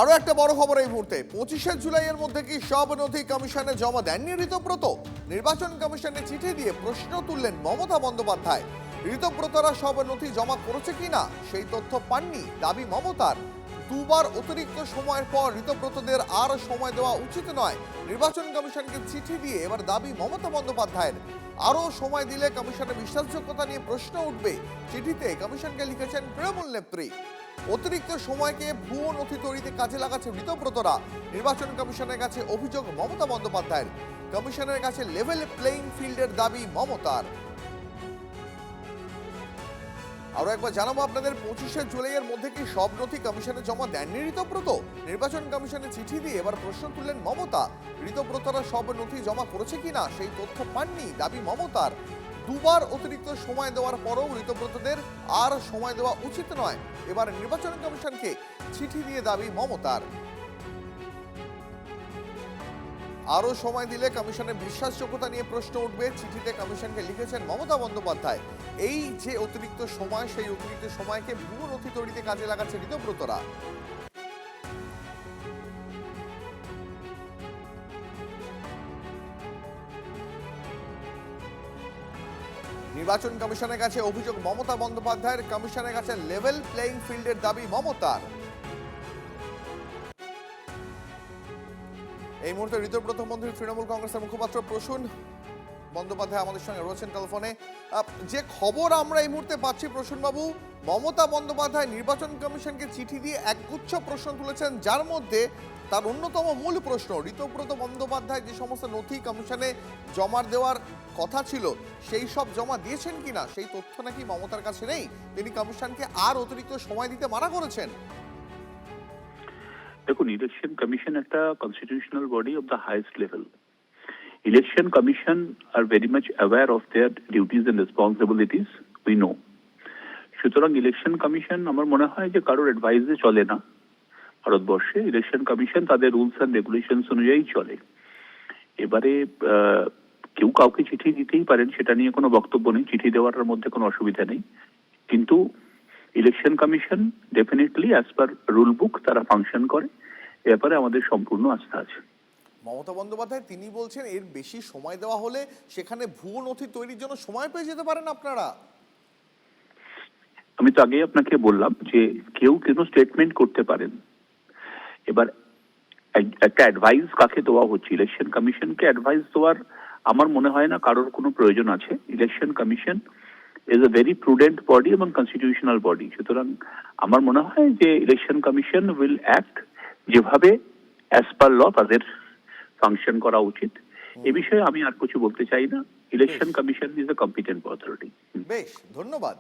আরো একটা বড় খবর এই মুহূর্তে 25শে জুলাইয়ের মধ্যে কি সব নথি কমিশনে জমা দেননি ঋতব্রত? নির্বাচন কমিশনে চিঠি দিয়ে প্রশ্ন তুললেন মমতা বন্দ্যোপাধ্যায়। ঋতব্রতরা সব নথি জমা করেছে কিনা সেই তথ্য পাননি, দাবি মমতার। দুবার অতিরিক্ত সময়ের পর ঋতব্রতদের আর সময় দেওয়া উচিত নয়, নির্বাচন কমিশনকে চিঠি দিয়ে এবার দাবি মমতা বন্দ্যোপাধ্যায়ের। আরও সময় দিলে কমিশনের বিশ্বাসযোগ্যতা নিয়ে প্রশ্ন উঠবে, চিঠিতে কমিশনকে লিখেছেন তৃণমূল নেত্রী। অতিরিক্ত সময়কে ভুয়ো নথি তৈরিতে কাজে লাগাচ্ছে ঋতব্রতরা। নির্বাচন কমিশনের কাছে অভিযোগ মমতা বন্দ্যোপাধ্যায়ের। কমিশনের কাছে লেভেল প্লেইং ফিল্ডের দাবি মমতার। আরো একবার জানাবো আপনাদের, 25শে জুলাইয়ের মধ্যে কি সব নথি কমিশনে জমা দেননি ঋতব্রত? নির্বাচন কমিশনে চিঠি দিয়ে এবার প্রশ্ন তুললেন মমতা। ঋতব্রতরা সব নথি জমা করেছে কিনা সেই তথ্য পাননি, দাবি মমতার। দুবার অতিরিক্ত সময় দেওয়ার পরও ঋতব্রতদের আর সময় দেওয়া উচিত নয়, এবার নির্বাচন কমিশনকে চিঠি দিয়ে দাবি মমতার। আরো সময় দিলে কমিশনের বিশ্বাসযোগ্যতা নিয়ে প্রশ্ন উঠবে, চিঠিতে কমিশনকে লিখেছেন মমতা বন্দ্যোপাধ্যায়। এই যে অতিরিক্ত সময়, সেই অতিরিক্ত সময়কে ভুয়ো নথি তৈরিতে কাজে লাগাচ্ছে ঋতব্রতরা। নির্বাচন কমিশনের কাছে অভিযোগ মমতা বন্দ্যোপাধ্যায়ের। কমিশনের কাছে লেভেল প্লেইং ফিল্ডের দাবি মমতার। এই মুহূর্তে ঋতব্রত মন্ত্রী তৃণমূল কংগ্রেসের মুখপাত্র প্রসূন বন্দ্যোপাধ্যায় আমাদের সঙ্গে রয়েছেন টেলিফোনে। যে খবর আমরা এই মুহূর্তে পাচ্ছি প্রসূন বাবু, মমতা বন্দ্যোপাধ্যায় নির্বাচন কমিশনকে চিঠি দিয়ে একগুচ্ছ প্রশ্ন তুলেছেন, যার মধ্যে তার অন্যতম মূল প্রশ্ন ঋতব্রত বন্দ্যোপাধ্যায় যে সমস্ত নথি কমিশনে জমা দেওয়ার কথা ছিল সেই সব জমা দিয়েছেন কিনা সেই তথ্য নাকি মমতার কাছে নেই। তিনি কমিশনকে আর অতিরিক্ত সময় দিতে মানা করেছেন। দেখুন, ইলেকশন কমিশন একটা constitutional body of the highest level. Election commission are very much aware of their duties and responsibilities, we know. সুতরাং ইলেকশন কমিশন আমার মনে হয় যে কারোর অ্যাডভাইসে চলে না ভারতবর্ষে। ইলেকশন কমিশন তাদের রুলস অ্যান্ড রেগুলেশনস অনুযায়ী চলে। এবারে কেউ কাউকে চিঠি দিতেই পারেন, সেটা নিয়ে কোনো বক্তব্য নেই, চিঠি দেওয়ার মধ্যে কোনো অসুবিধা নেই। কিন্তু election commission definitely as per rule book তারা ফাংশন করে, এ ব্যাপারে আমাদের সম্পূর্ণ আস্থা আছে। মমতা বন্দ্যোপাধ্যায় তিনি বলছেন এর বেশি সময় দেওয়া হলে সেখানে ভুয়ো নথি তৈরির জন্য সময় পেয়ে যেতে পারেন আপনারা। আমি তো আগেই আপনাকে বললাম যে কেউ কেন স্টেটমেন্ট করতে পারেন। এবার একটা অ্যাডভাইস কাকে দেওয়া হচ্ছে, ইলেকশন কমিশনকে অ্যাডভাইস দেওয়ার আমার মনে হয় না কারোর কোনো প্রয়োজন আছে। Election commission is a very prudent body এবং কনস্টিটিউশনাল বডি। সুতরাং আমার মনে হয় যে ইলেকশন কমিশন উইল অ্যাক্ট যেভাবে অ্যাজ পার ল তাদের ফাংশন করা উচিত। এ বিষয়ে আমি আর কিছু বলতে চাই না। Election commission is a competent authority. বেশ, ধন্যবাদ।